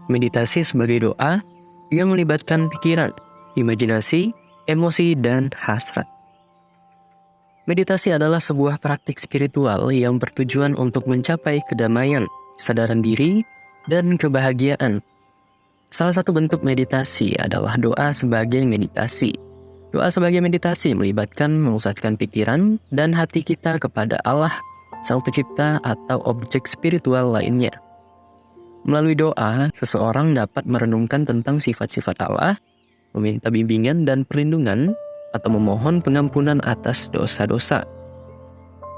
Meditasi sebagai doa yang melibatkan pikiran, imajinasi, emosi, dan hasrat. Meditasi adalah sebuah praktik spiritual yang bertujuan untuk mencapai kedamaian, kesadaran diri, dan kebahagiaan. Salah satu bentuk meditasi adalah doa sebagai meditasi. Doa sebagai meditasi melibatkan memusatkan pikiran dan hati kita kepada Allah, Sang Pencipta atau objek spiritual lainnya. Melalui doa, seseorang dapat merenungkan tentang sifat-sifat Allah, meminta bimbingan dan perlindungan, atau memohon pengampunan atas dosa-dosa.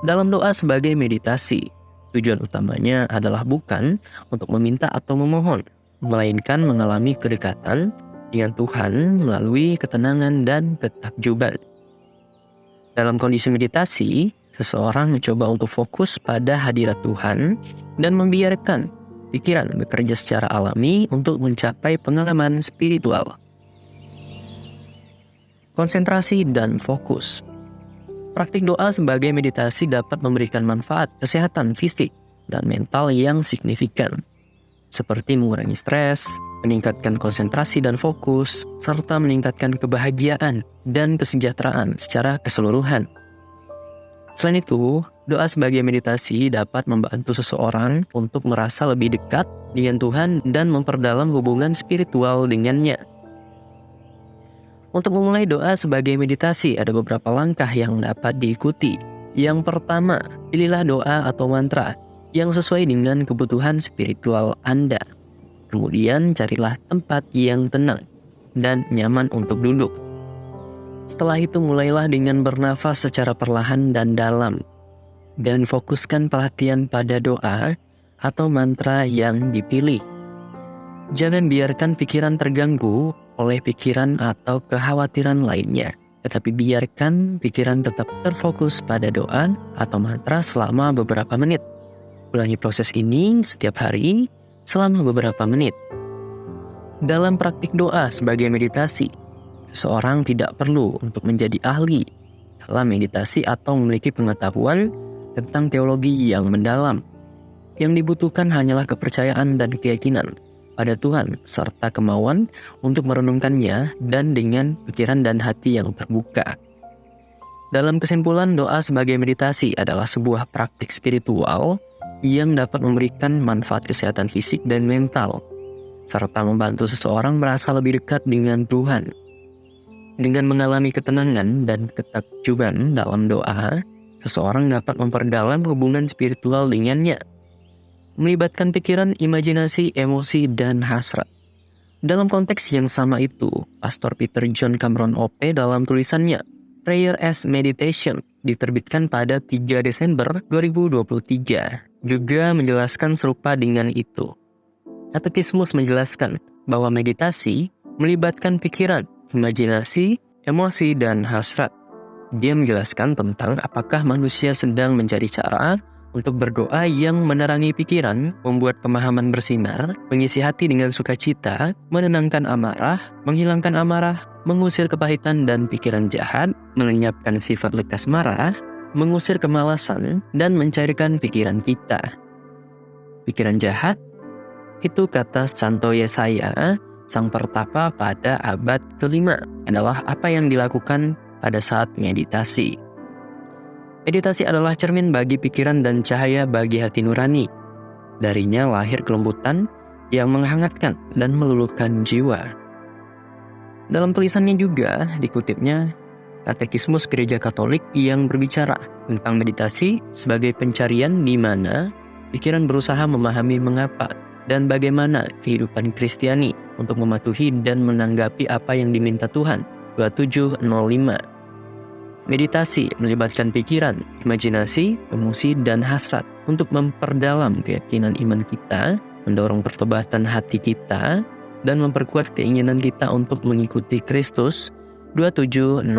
Dalam doa sebagai meditasi, tujuan utamanya adalah bukan untuk meminta atau memohon, melainkan mengalami kedekatan dengan Tuhan melalui ketenangan dan ketakjuban. Dalam kondisi meditasi, seseorang mencoba untuk fokus pada hadirat Tuhan dan membiarkan pikiran bekerja secara alami untuk mencapai pengalaman spiritual. Konsentrasi dan fokus. Praktik doa sebagai meditasi dapat memberikan manfaat kesehatan fisik dan mental yang signifikan, seperti mengurangi stres, meningkatkan konsentrasi dan fokus, serta meningkatkan kebahagiaan dan kesejahteraan secara keseluruhan. Selain itu, doa sebagai meditasi dapat membantu seseorang untuk merasa lebih dekat dengan Tuhan dan memperdalam hubungan spiritual dengannya. Untuk memulai doa sebagai meditasi, ada beberapa langkah yang dapat diikuti. Yang pertama, pilihlah doa atau mantra yang sesuai dengan kebutuhan spiritual Anda. Kemudian, carilah tempat yang tenang dan nyaman untuk duduk. Setelah itu, mulailah dengan bernafas secara perlahan dan dalam. Dan fokuskan perhatian pada doa atau mantra yang dipilih. Jangan biarkan pikiran terganggu oleh pikiran atau kekhawatiran lainnya, tetapi biarkan pikiran tetap terfokus pada doa atau mantra selama beberapa menit. Ulangi proses ini setiap hari selama beberapa menit. Dalam praktik doa sebagai meditasi, seseorang tidak perlu untuk menjadi ahli dalam meditasi atau memiliki pengetahuan tentang teologi yang mendalam. Yang dibutuhkan hanyalah kepercayaan dan keyakinan pada Tuhan, serta kemauan untuk merenungkannya dan dengan pikiran dan hati yang terbuka. Dalam kesimpulan, doa sebagai meditasi adalah sebuah praktik spiritual yang dapat memberikan manfaat kesehatan fisik dan mental, serta membantu seseorang merasa lebih dekat dengan Tuhan. Dengan mengalami ketenangan dan ketakjuban dalam doa, seseorang dapat memperdalam hubungan spiritual dengannya, melibatkan pikiran, imajinasi, emosi, dan hasrat. Dalam konteks yang sama itu, Pastor Peter John Cameron OP dalam tulisannya Prayer as Meditation diterbitkan pada 3 Desember 2023 juga menjelaskan serupa dengan itu. Katekismus menjelaskan bahwa meditasi melibatkan pikiran, imajinasi, emosi, dan hasrat. Dia menjelaskan tentang apakah manusia sedang mencari cara untuk berdoa yang menerangi pikiran, membuat pemahaman bersinar, mengisi hati dengan sukacita, menenangkan amarah, menghilangkan amarah, mengusir kepahitan dan pikiran jahat, melenyapkan sifat lekas marah, mengusir kemalasan, dan mencairkan pikiran kita. Pikiran jahat, itu kata Santo Yesaya, sang pertapa pada abad ke-5, adalah apa yang dilakukan pada saat meditasi. Meditasi adalah cermin bagi pikiran dan cahaya bagi hati nurani. Darinya lahir kelembutan yang menghangatkan dan meluluhkan jiwa. Dalam tulisannya juga dikutipnya Katekismus Gereja Katolik yang berbicara tentang meditasi sebagai pencarian di mana pikiran berusaha memahami mengapa dan bagaimana kehidupan Kristiani untuk mematuhi dan menanggapi apa yang diminta Tuhan. 2705. Meditasi melibatkan pikiran, imajinasi, emosi, dan hasrat untuk memperdalam keyakinan iman kita, mendorong pertobatan hati kita, dan memperkuat keinginan kita untuk mengikuti Kristus. 2708.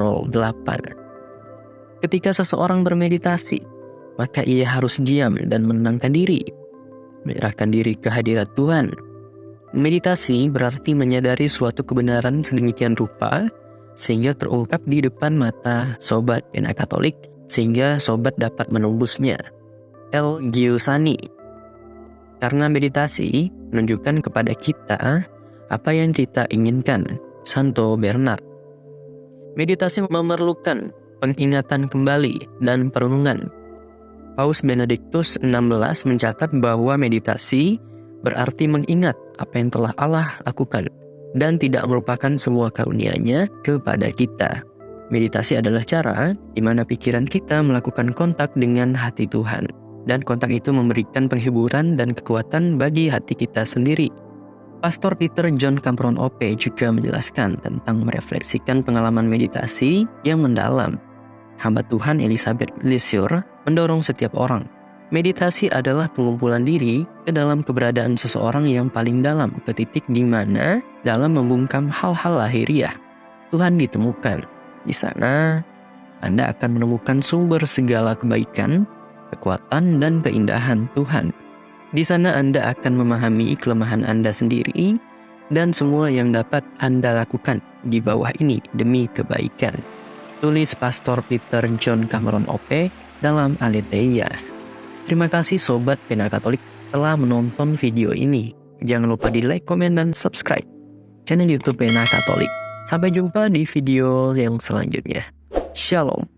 Ketika seseorang bermeditasi, maka ia harus diam dan menenangkan diri, menyerahkan diri ke hadirat Tuhan. Meditasi berarti menyadari suatu kebenaran sedemikian rupa sehingga terungkap di depan mata sobat pena Katolik, sehingga sobat dapat menembusnya. L. Giussani. Karena meditasi menunjukkan kepada kita apa yang kita inginkan. Santo Bernard. Meditasi memerlukan pengingatan kembali dan perenungan. Paus Benediktus XVI mencatat bahwa meditasi berarti mengingat apa yang telah Allah lakukan dan tidak merupakan semua karunia-Nya kepada kita. Meditasi adalah cara di mana pikiran kita melakukan kontak dengan hati Tuhan, dan kontak itu memberikan penghiburan dan kekuatan bagi hati kita sendiri. Pastor Peter John Cameron OP juga menjelaskan tentang merefleksikan pengalaman meditasi yang mendalam. Hamba Tuhan Elizabeth Lesueur mendorong setiap orang. Meditasi adalah pengumpulan diri ke dalam keberadaan seseorang yang paling dalam, ke titik di mana dalam membungkam hal-hal lahiriah, Tuhan ditemukan. Di sana, Anda akan menemukan sumber segala kebaikan, kekuatan, dan keindahan Tuhan. Di sana Anda akan memahami kelemahan Anda sendiri dan semua yang dapat Anda lakukan di bawah ini demi kebaikan. Tulis Pastor Peter John Cameron OP dalam Aletheia. Terima kasih Sobat Pena Katolik telah menonton video ini. Jangan lupa di like, komen, dan subscribe channel YouTube Pena Katolik. Sampai jumpa di video yang selanjutnya. Shalom.